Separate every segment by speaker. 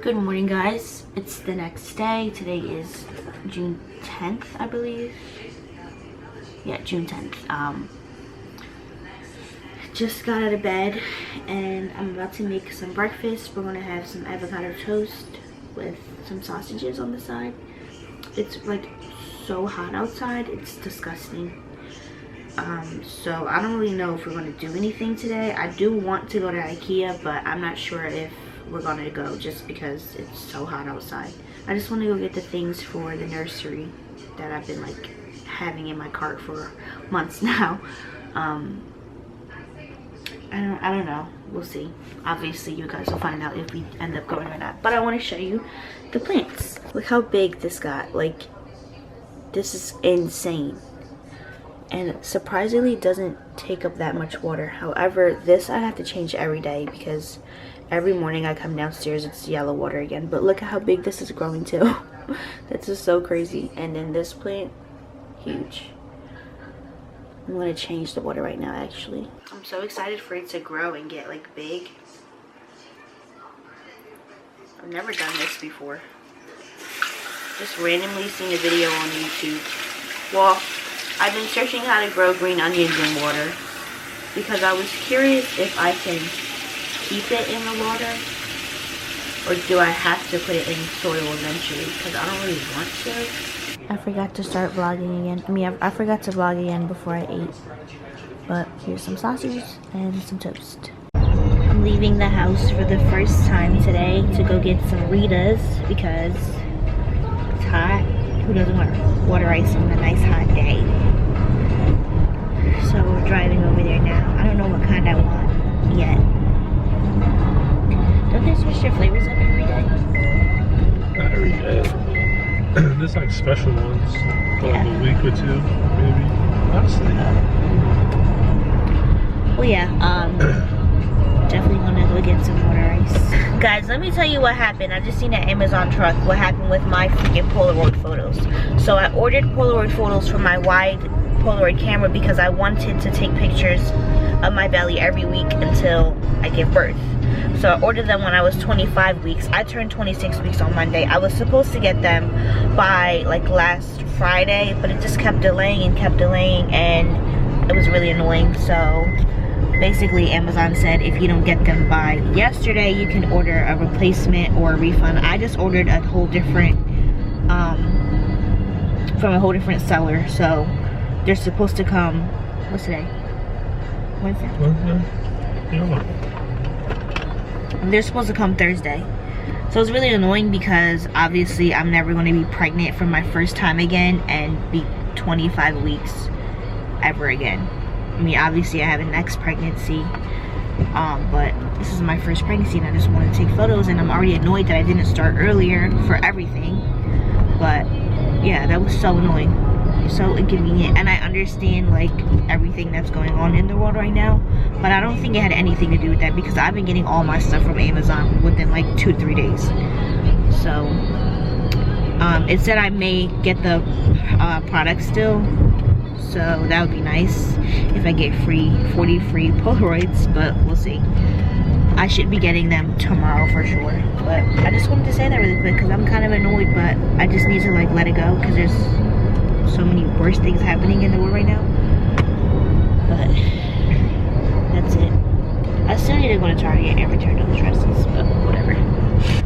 Speaker 1: Good morning, guys. It's the next day. Today is June 10th, I believe. Yeah, June 10th. Just got out of bed and I'm about to make some breakfast. We're gonna have some avocado toast with some sausages on the side. It's like so hot outside, it's disgusting. So I don't really know if we're gonna do anything today. I do want to go to IKEA, but I'm not sure if we're gonna go just because it's so hot outside. I just want to go get the things for the nursery that I've been like having in my cart for months now. I don't know, we'll see. Obviously you guys will find out if we end up going or not, but I want to show you the plants. Look how big this got. Like, this is insane, and surprisingly doesn't take up that much water. However, this I have to change every day because every morning I come downstairs, it's yellow water again. But look at how big this is growing too. That's just so crazy. And then this plant, huge. I'm gonna change the water right now actually. I'm so excited for it to grow and get like big. I've never done this before. Just randomly seen a video on YouTube. Well, I've been searching how to grow green onions in water because I was curious if I can keep it in the water or do I have to put it in soil eventually, because I don't really want to. I forgot to start vlogging again. I forgot to vlog again before I ate. But here's some sausages and some toast. I'm leaving the house for the first time today to go get some Ritas because it's hot. Who doesn't want water ice on a nice hot day? So we're driving over there now. I don't know what kind I want yet. Don't they switch their flavors up every day?
Speaker 2: Not every day. There's like special ones. Like a week or two, maybe. Honestly.
Speaker 1: Well, yeah. Definitely gonna go get some water ice. Guys, let me tell you what happened. I just seen that Amazon truck. What happened with my freaking Polaroid photos. So I ordered Polaroid photos for my wide Polaroid camera because I wanted to take pictures of my belly every week until I give birth. So I ordered them when I was 25 weeks. I turned 26 weeks on Monday. I was supposed to get them by like last Friday, but it just kept delaying and it was really annoying. So basically Amazon said if you don't get them by yesterday, you can order a replacement or a refund. I just ordered a whole different, from a whole different seller. So they're supposed to come, what's today? Wednesday?
Speaker 2: Yeah.
Speaker 1: They're supposed to come Thursday. So it's really annoying because obviously I'm never going to be pregnant for my first time again and be 25 weeks ever again. I mean, obviously I have a next pregnancy, but this is my first pregnancy and I just want to take photos, and I'm already annoyed that I didn't start earlier for everything. But yeah, that was so annoying, so inconvenient. And I understand like everything that's going on in the world right now, but I don't think it had anything to do with that because I've been getting all my stuff from Amazon within like 2 to 3 days. So it said I may get the product still, so that would be nice if I get 40 free Polaroids, but we'll see. I should be getting them tomorrow for sure. But I just wanted to say that really quick because I'm kind of annoyed, but I just need to like let it go because there's so many worse things happening in the world right now. But that's it. I still need to go to Target and return those dresses, but whatever.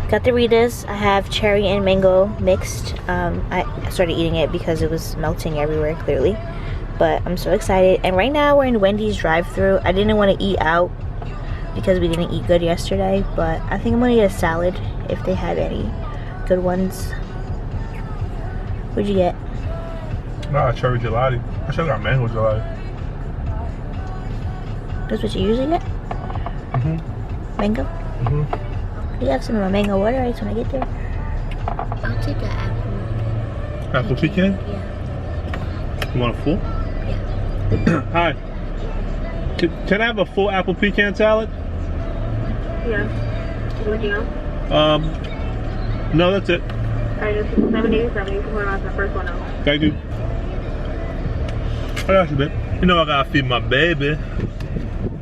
Speaker 1: Got the Ritas. I have cherry and mango mixed. I started eating it because it was melting everywhere clearly, but I'm so excited. And right now we're in Wendy's drive-thru. I didn't want to eat out because we didn't eat good yesterday, but I think I'm gonna get a salad if they have any good ones. What'd you get?
Speaker 2: Nah, cherry gelati. I should have got mango gelati.
Speaker 1: That's what you usually get? Mango? You have some of my mango water ice when I get there.
Speaker 3: I'll take an apple.
Speaker 2: Apple pecan?
Speaker 3: Yeah.
Speaker 2: You want a full?
Speaker 3: Yeah.
Speaker 2: Hi. Can I have a full apple pecan salad?
Speaker 1: Yeah. Anything else?
Speaker 2: No, that's it.
Speaker 1: Alright, it's 70. That's the first one out.
Speaker 2: Thank you. I got you, babe. You know I gotta feed my baby.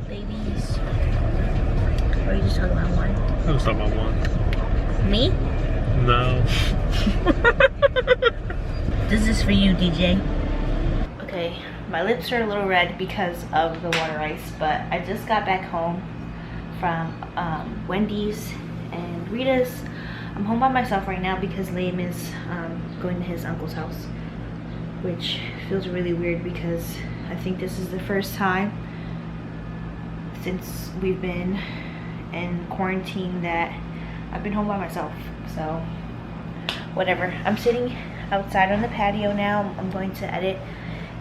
Speaker 1: Babies. Or are you just talking about one?
Speaker 2: I was talking about one.
Speaker 1: me?
Speaker 2: No.
Speaker 1: This is for you, DJ. Okay, my lips are a little red because of the water ice, but I just got back home from Wendy's and Rita's. I'm home by myself right now because Liam is going to his uncle's house, which feels really weird because I think this is the first time since we've been in quarantine that I've been home by myself. So whatever. I'm sitting outside on the patio now. I'm going to edit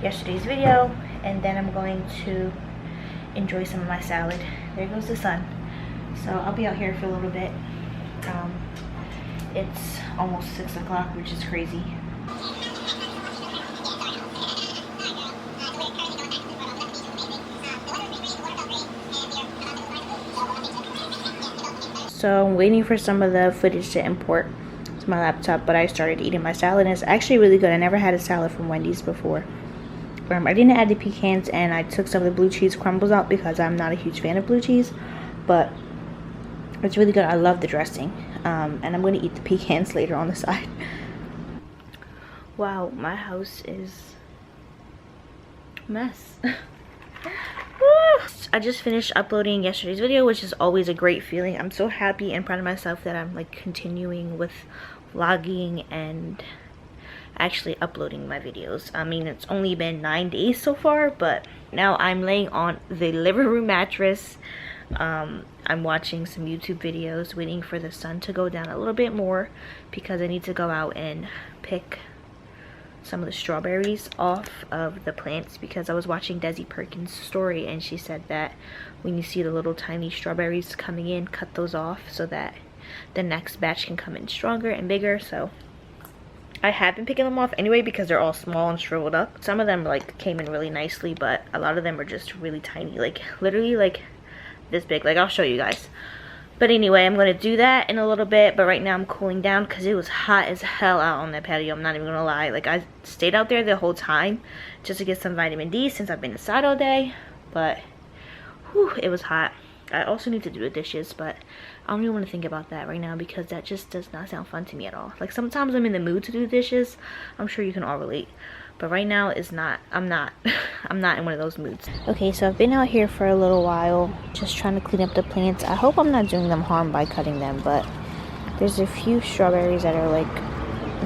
Speaker 1: yesterday's video and then I'm going to enjoy some of my salad. There goes the sun. So I'll be out here for a little bit. It's almost 6 o'clock, which is crazy. So I'm waiting for some of the footage to import to my laptop, but I started eating my salad and it's actually really good. I never had a salad from Wendy's before. I didn't add the pecans and I took some of the blue cheese crumbles out because I'm not a huge fan of blue cheese, but it's really good. I love the dressing. And I'm going to eat the pecans later on the side. Wow, my house is a mess. I just finished uploading yesterday's video, which is always a great feeling. I'm so happy and proud of myself that I'm like continuing with vlogging and actually uploading my videos. I mean, it's only been 9 days so far, but now I'm laying on the living room mattress. I'm watching some YouTube videos, waiting for the sun to go down a little bit more because I need to go out and pick some of the strawberries off of the plants because I was watching Desi Perkins' story and she said that when you see the little tiny strawberries coming in, cut those off so that the next batch can come in stronger and bigger. So I have been picking them off anyway because they're all small and shriveled up. Some of them like came in really nicely, but a lot of them are just really tiny, like literally like this big. Like I'll show you guys. But anyway, I'm going to do that in a little bit, but right now I'm cooling down because it was hot as hell out on that patio. I'm not even gonna lie. Like I stayed out there the whole time just to get some vitamin D since I've been inside all day, but whew, it was hot. I also need to do the dishes, but I don't even want to think about that right now because that just does not sound fun to me at all. Like sometimes I'm in the mood to do dishes. I'm sure you can all relate. But right now is not, I'm not in one of those moods. Okay, so I've been out here for a little while just trying to clean up the plants. I hope I'm not doing them harm by cutting them, but there's a few strawberries that are like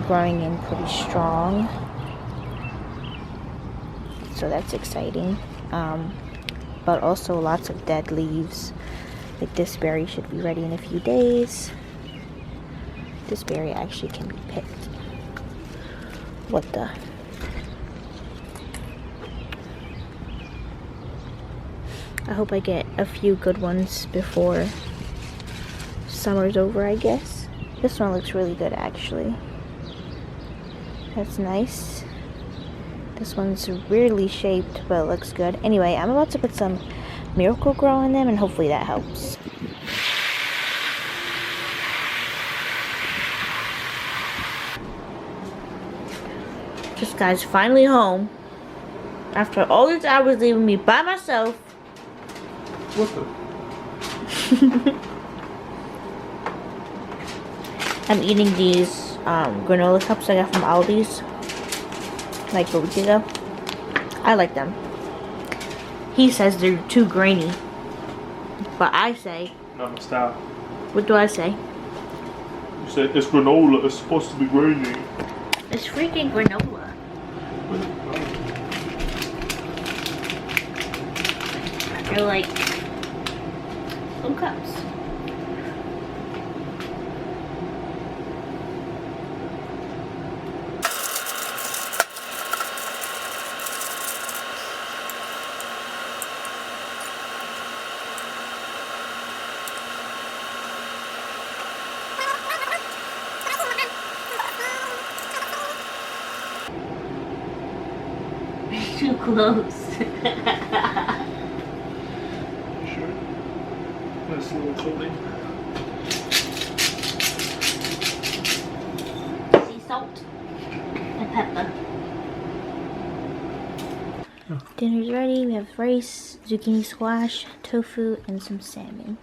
Speaker 1: growing in pretty strong. So that's exciting. But also lots of dead leaves. Like this berry should be ready in a few days. This berry actually can be picked. What the? I hope I get a few good ones before summer's over, I guess. This one looks really good, actually. That's nice. This one's weirdly shaped, but it looks good. Anyway, I'm about to put some Miracle-Gro in them, and hopefully that helps. Just guys, finally home. After all these hours leaving me by myself.
Speaker 2: What the?
Speaker 1: I'm eating these granola cups I got from Aldi's like a week ago. I like them. He says they're too grainy, but I say,
Speaker 2: Not my style.
Speaker 1: what do I say?
Speaker 2: You said it's granola, it's supposed to be grainy.
Speaker 1: It's freaking granola. They're like little cups. Too close.
Speaker 2: Sure. Nice little coating.
Speaker 1: Sea salt and pepper.
Speaker 2: Oh.
Speaker 1: Dinner's ready. We have rice, zucchini squash, tofu, and some salmon.